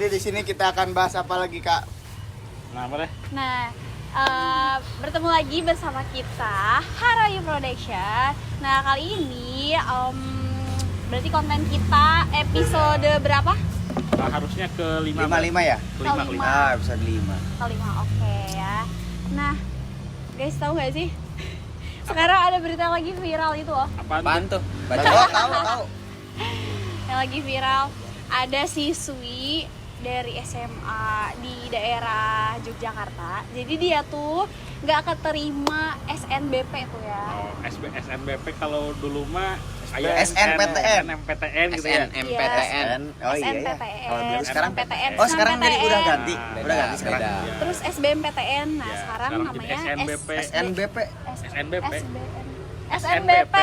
Jadi di sini kita akan bahas apa lagi, Kak? Nah, apa deh? Nah, bertemu lagi bersama kita Harayu Production. Nah, kali ini berarti konten kita episode berapa? Harusnya ke 5 ya? Kelima. Ah, episode 5. Kelima, oke ya. Nah, guys, tahu nggak sih? Sekarang ada berita lagi viral itu loh. Apaan tuh? Tahu. Yang lagi viral, ada siswi dari SMA di daerah Yogyakarta. Jadi dia tuh nggak keterima SNBP tuh ya. Oh, SNBP kalau dulu mah SNPTN. SNMPTN gitu ya. SNMPTN. Oh iya ya. Kalau dulu sekarang SNMPTN. Oh, sekarang jadi udah SNMPTN. ganti. Nah, Udah ganti sekarang. beda. Terus SBMPTN. Nah, Ya, sekarang sekarang namanya jadi SNBP. SNBP. SNBP. SNBP.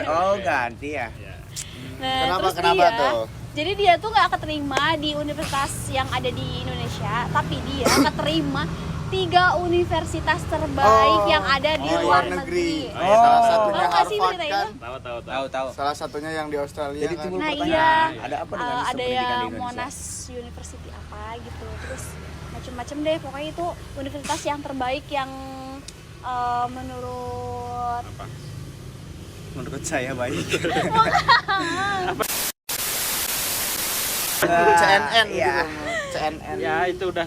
Oh, ganti ya. Ya. Nah, terus Kenapa dia, tuh? Jadi dia tuh nggak keterima di universitas yang ada di Indonesia, tapi dia keterima 3 universitas terbaik yang ada di luar negeri. Oh, iya, salah tahu. satunya Tahu nggak sih Harvard berita kan? itu? Tahu. Salah satunya yang di Australia Jadi kan. timbul Nah, pertanyaan, iya. ada apa dengan sistem Ada pendidikan di yang Indonesia? Monash University apa gitu, terus macem-macem deh, pokoknya itu universitas yang terbaik yang menurut Menurut saya baik. CNN Iya. gitu. CNN. Ya, itu udah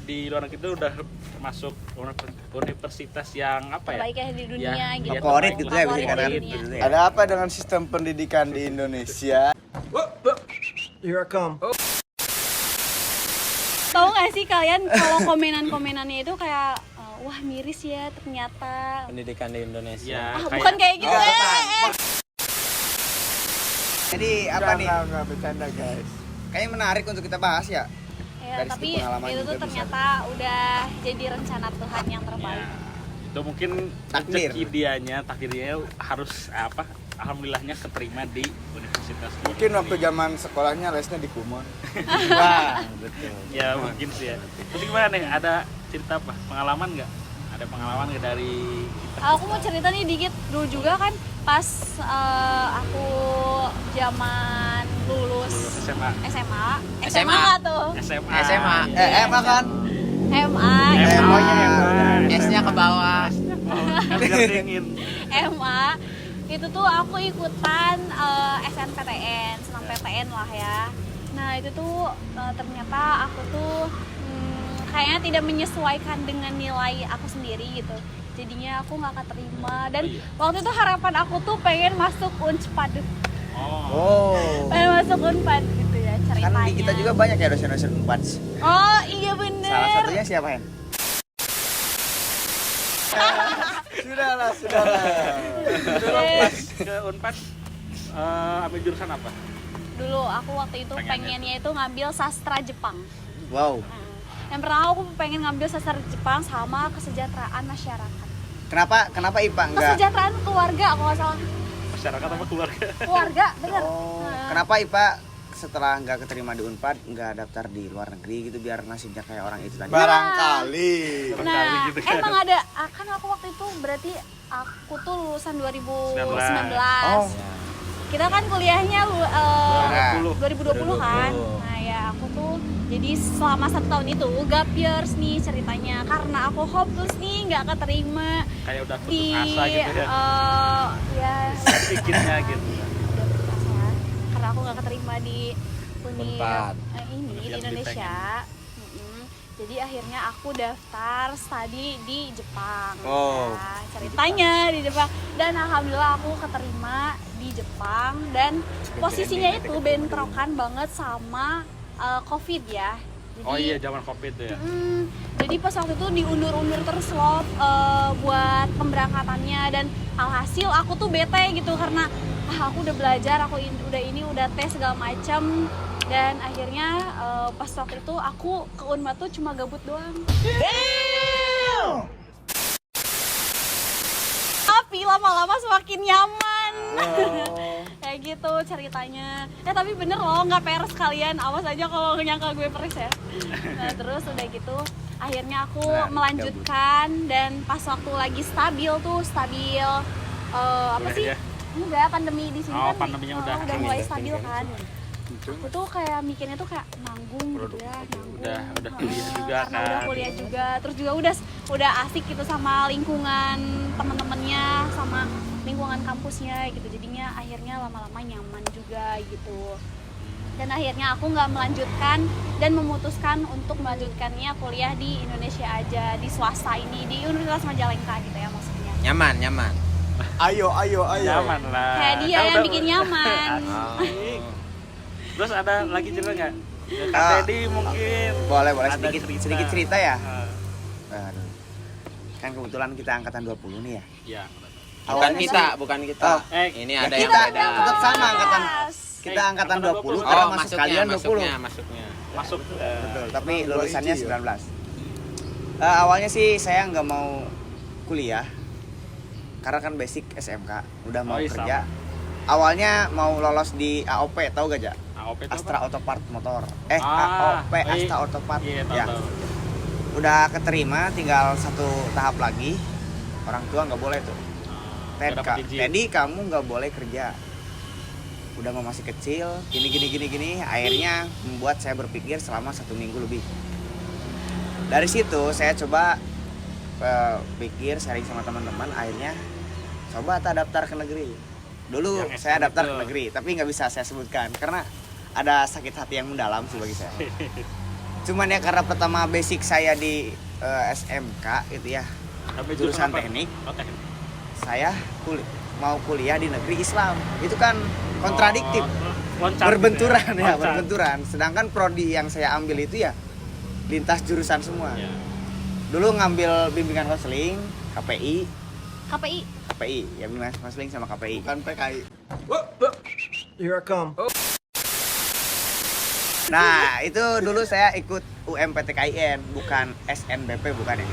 di luar negeri itu udah masuk universitas yang apa ya? terbaik ya di dunia Ya, gitu. favorit gitu ya, bisa Favorit dikatakan di gitu dunia. ya. Ada apa dengan sistem pendidikan di Indonesia? Here I come. Tahu nggak sih kalian kalau komenan-komenannya itu kayak wah miris ya ternyata. Pendidikan di Indonesia. Ya, Bukan kayak gitu. Jadi apa nih? Enggak bercanda, guys. Kayaknya menarik untuk kita bahas ya. Ya, Dari tapi segi pengalaman itu juga tuh bisa. ternyata udah jadi rencana Tuhan yang terbaik. Ya, itu mungkin Takdir. takdir dia harus apa? Alhamdulillahnya keterima di universitas. Mungkin waktu zaman sekolahnya lesnya di Kumon. Wah, betul. Ya mungkin sih ya. Terus gimana nih? Ada cerita apa? Pengalaman nggak? Ada pengalaman nggak dari Aku mau cerita nih dikit dulu juga kan pas aku zaman lulus SMA? SMA nggak tuh? SMA. SMA. Iya. Emma kan? MA, S-nya ke bawah. Kan biar dingin. MA itu tuh aku ikutan SNPTN, senam PTN lah ya. Nah itu tuh ternyata aku tuh kayaknya tidak menyesuaikan dengan nilai aku sendiri gitu. Jadinya aku nggak keterima dan waktu itu harapan aku tuh pengen masuk Unpad, Oh. pengen masuk Unpad gitu ya ceritanya. Kan di kita juga banyak ya dosen-dosen Unpad. Oh iya bener. Salah satunya siapa, Hen? Sudahlah. Pas ke Unpad ambil jurusan apa? Dulu aku waktu itu pengennya itu ngambil sastra Jepang. Wow. Yang pertama aku pengen ngambil sastra Jepang sama kesejahteraan masyarakat. Kenapa IPA enggak? Kesejahteraan keluarga kalau nggak salah. Masyarakat apa keluarga? Keluarga, bener. Oh, Nah, kenapa IPA setelah nggak keterima di Unpad nggak daftar di luar negeri gitu biar nasibnya kayak orang itu tadi? Barangkali. Nah, gitu kan. emang ada, kan aku waktu itu berarti aku tuh lulusan 2019. Oh. Kita kan kuliahnya 2020 kan. 2020. Nah ya aku tuh jadi selama 1 tahun itu gap years nih ceritanya. Karena aku hopeless nih nggak keterima Kayak udah putus di asa gitu ya. ya Sedikitnya gitu. udah putus asa. Karena aku nggak keterima di Unpad. ini di Yang Indonesia. Jadi akhirnya aku daftar studi di Jepang. Oh, Nah, ceritanya di Jepang dan alhamdulillah aku keterima di Jepang dan posisinya itu bentrokan banget sama COVID ya. Jadi, Oh iya, zaman Covid tuh ya. jadi pas waktu itu diundur-undur terus loh buat pemberangkatannya dan alhasil aku tuh bete gitu karena aku udah belajar, udah tes segala macam dan akhirnya pas waktu itu aku ke Unpad tuh cuma gabut doang. Tapi lama-lama semakin nyaman. Kayak gitu ceritanya. Tapi bener loh, nggak peres kalian. Awas aja kalau nyangka gue peres ya. Nah, terus udah gitu akhirnya aku melanjutkan dan pas waktu lagi stabil apa sih? Ya. Enggak, pandemi di sini Oh, kan pandeminya udah mulai stabil kan. aku tuh kayak mikirnya tuh kayak nanggung gitu ya, nanggung. Udah kuliah juga Karena udah kan. kuliah juga, terus juga udah asik gitu sama lingkungan teman-temannya, sama lingkungan kampusnya gitu. Jadinya akhirnya lama-lama nyaman juga gitu. Dan akhirnya aku nggak melanjutkan dan memutuskan untuk melanjutkannya kuliah di Indonesia aja, di swasta ini, di Universitas Majalengka gitu ya maksudnya. Nyaman. Ayo. Nyaman lah. Kayak dia Kan yang udah- bikin nyaman. Asik. Terus ada lagi cerita nggak? Kak Ah. Teddy mungkin. Boleh Ada sedikit cerita ya. Ah, Aduh. Kan kebetulan kita angkatan 20 nih ya. Iya. Bukan kita. Oh, Ini ya ada kita yang beda. tetap sama angkatan. Kelas. Kita angkatan 20 Oh, karena Oh, masuk kalian 20. masuknya. Masuk. Betul, tapi Tahun lulusannya 2 hiji, 19. Awalnya sih saya nggak mau kuliah karena kan basic SMK, udah mau Oh, iya, kerja. Awalnya mau lolos di AOP, tahu gak Ja? AOP itu Astra apa? Auto Part Motor. Ah, AOP iya. Astra Auto Part. Iya, Ya. tahu. Udah keterima, tinggal satu tahap lagi. Orang tua nggak boleh tuh. Nggak dapat izin. Teddy kamu nggak boleh kerja. Udah mau masih kecil, gini. Akhirnya membuat saya berpikir selama 1 minggu lebih. Dari situ saya coba pikir, sharing sama teman-teman. Akhirnya coba daftar ke negeri. Dulu Yang saya SM daftar itu. ke negeri, tapi nggak bisa saya sebutkan karena ada sakit hati yang mendalam sih bagi saya. Cuman ya karena pertama basic saya di SMK gitu ya, Tapi jurusan apa? teknik. Oh, teknik. Saya mau kuliah di negeri Islam. Itu kan kontradiktif, Oh, loncat berbenturan gitu ya, Loncat. berbenturan. Sedangkan prodi yang saya ambil itu ya lintas jurusan semua. Iya. Dulu ngambil bimbingan konseling, KPI, KPI. ya bimbingan konseling sama KPI. Bukan PKI. Nah, itu dulu saya ikut UMPTKIN, bukan SNBP bukan ya.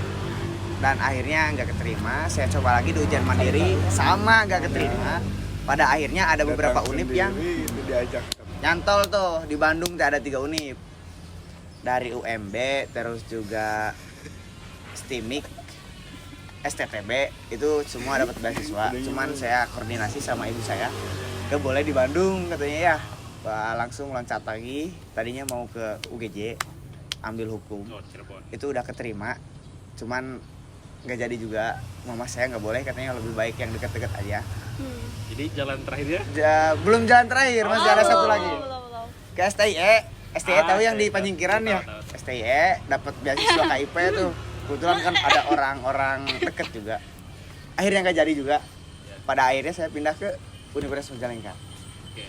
Dan akhirnya nggak keterima, saya coba lagi di ujian mandiri, sama nggak keterima. Pada akhirnya ada beberapa Datang univ sendiri, yang itu diajak. nyantol tuh. Di Bandung tuh ada 3 univ. Dari UMB, terus juga STIMIK, STTB, itu semua dapat beasiswa. Cuman saya koordinasi sama ibu saya, gak boleh di Bandung katanya ya. Wah, langsung loncat lagi. Tadinya mau ke UGJ, ambil hukum. Oh, Cirebon. Itu udah keterima, cuman nggak jadi juga. Mama saya nggak boleh, katanya lebih baik yang deket-deket aja. Jadi jalan terakhirnya Belum jalan terakhir, masih ada satu lagi. Belum. Ke STIE tahu yang di STIE, Panyingkiran ya? tahu. STIE dapat beasiswa KIP tuh. Kebetulan kan ada orang-orang deket juga. Akhirnya nggak jadi juga. Pada akhirnya saya pindah ke Universitas Majalengka. Oke.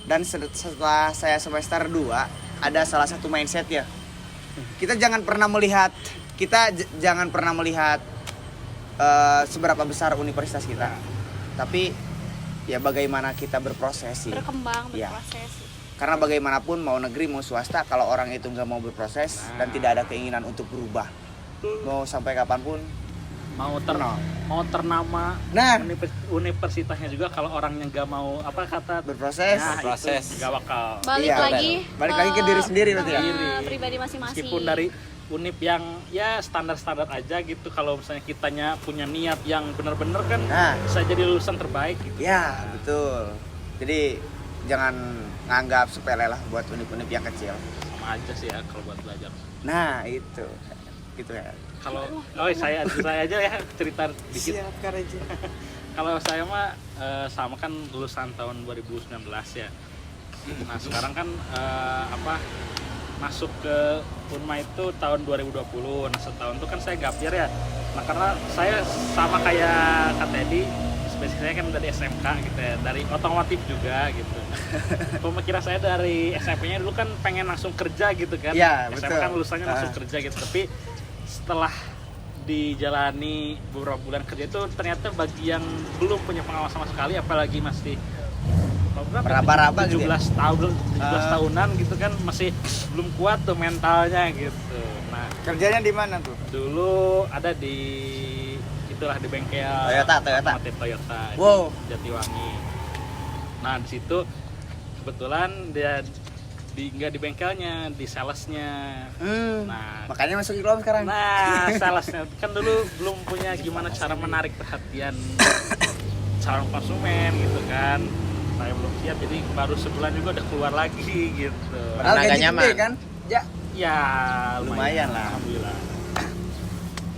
Dan setelah saya semester 2 ada salah satu mindset ya. Kita jangan pernah melihat seberapa besar universitas kita. Tapi ya bagaimana kita berproses sih. Berkembang, Iya. berproses. Karena bagaimanapun mau negeri mau swasta, kalau orang itu nggak mau berproses dan tidak ada keinginan untuk berubah, mau sampai kapanpun mau Nol. mau ternama Nah. universitasnya juga kalau orangnya nggak mau apa kata berproses. nah, Berproses. itu nggak bakal. Balik Iya, lagi balik lagi ke diri sendiri berarti ya? pribadi masing-masing. Meskipun dari univ yang ya standar-standar aja gitu, kalau misalnya kitanya punya niat yang benar-benar kan Nah. bisa jadi lulusan terbaik gitu. Ya betul. Jadi jangan nganggap sepele lah buat univ-univ yang kecil. Sama aja sih ya kalau buat belajar. Nah itu, gitu ya. Kalau saya aja ya cerita dikit. Siap aja. Kalau saya mah sama kan lulusan tahun 2019 ya. Nah sekarang kan masuk ke Unma itu tahun 2020. Nah setahun itu kan saya gap year ya. Nah karena saya sama kayak Kak Teddy, spesies saya kan dari SMK gitu ya, dari otomotif juga gitu. Pemikiran saya dari SMP-nya dulu kan pengen langsung kerja gitu kan. Iya, SMP betul. kan lulusannya langsung kerja gitu. Tapi setelah dijalani beberapa bulan kerja itu ternyata bagi yang belum punya pengalaman sama sekali, apalagi masih Meraba-raba gitu 17 tahun 17 tahunan gitu kan, masih belum kuat tuh mentalnya gitu. Nah Kerjanya di mana tuh? dulu ada di itulah di bengkel Toyota. otomotif Toyota Wow. di Jatiwangi. Nah di situ kebetulan dia nggak di bengkelnya, di salesnya. Nah, Makanya masuk Iqlom sekarang. nah salesnya kan dulu belum punya gimana cara menarik perhatian calon konsumen gitu kan. saya belum siap, jadi baru sebulan juga udah keluar lagi gitu. Padahal Karena gaji gak gede nyaman. kan? Ya. Ya Lumayan lah. alhamdulillah.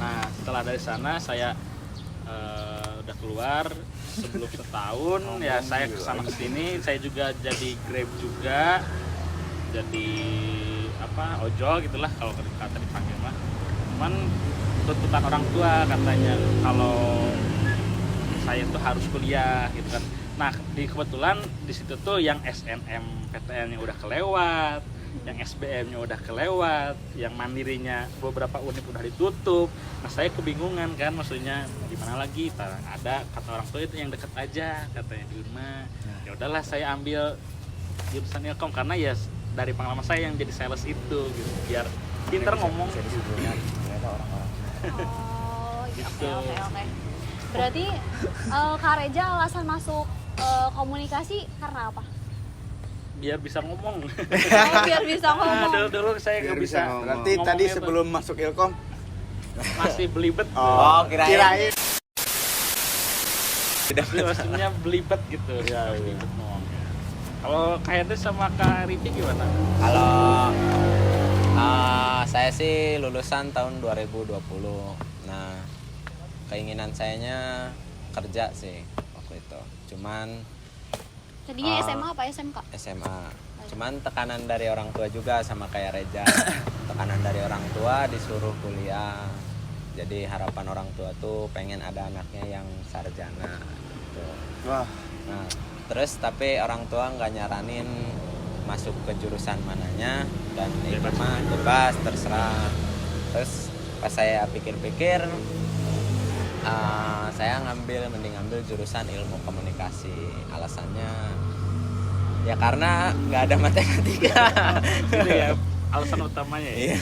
Nah setelah dari sana saya udah keluar sebelum setahun ya saya kesana kesini, saya juga jadi Grab juga, jadi apa ojol gitulah kalau kata dipanggil mah. Cuman tuntutan orang tua katanya kalau saya tuh harus kuliah gitu kan. Nah kebetulan di situ tuh yang SNMPTN-nya udah kelewat, yang SBM-nya udah kelewat, yang mandirinya beberapa univ udah ditutup. Nah saya kebingungan kan, maksudnya gimana lagi? Ada kata orang tua itu yang deket aja katanya di rumah. Ya udahlah saya ambil jurusan Ilkom karena ya dari pengalaman saya yang jadi sales itu gitu, biar pinter ngomong. Oh, Gitu. oke. Berarti Kak Reja alasan masuk komunikasi karena apa? Biar bisa ngomong. Oh, biar bisa ngomong. Dulu saya Biar nggak bisa bisa ngomong. Berarti ngomong tadi gitu. sebelum masuk Ilkom. Masih belibet. Oh, kirain. Maksudnya belibet gitu. Ya, belibet ngomongnya. Kalau Kak Henry sama Kak Riti gimana? Kalau saya sih lulusan tahun 2020. Nah, keinginan sayanya kerja sih waktu itu. Cuman Tadinya SMA apa SMK? SMA. Cuman tekanan dari orang tua juga sama kayak Reja. Tekanan dari orang tua disuruh kuliah. Jadi harapan orang tua tuh pengen ada anaknya yang sarjana gitu. Wah, Nah, terus tapi orang tua nggak nyaranin masuk ke jurusan mananya dan itu mah bebas terserah. Terus pas saya pikir-pikir saya mending ngambil jurusan ilmu komunikasi. Alasannya ya karena nggak ada matematika. Itu ya alasan utamanya ya. Iya.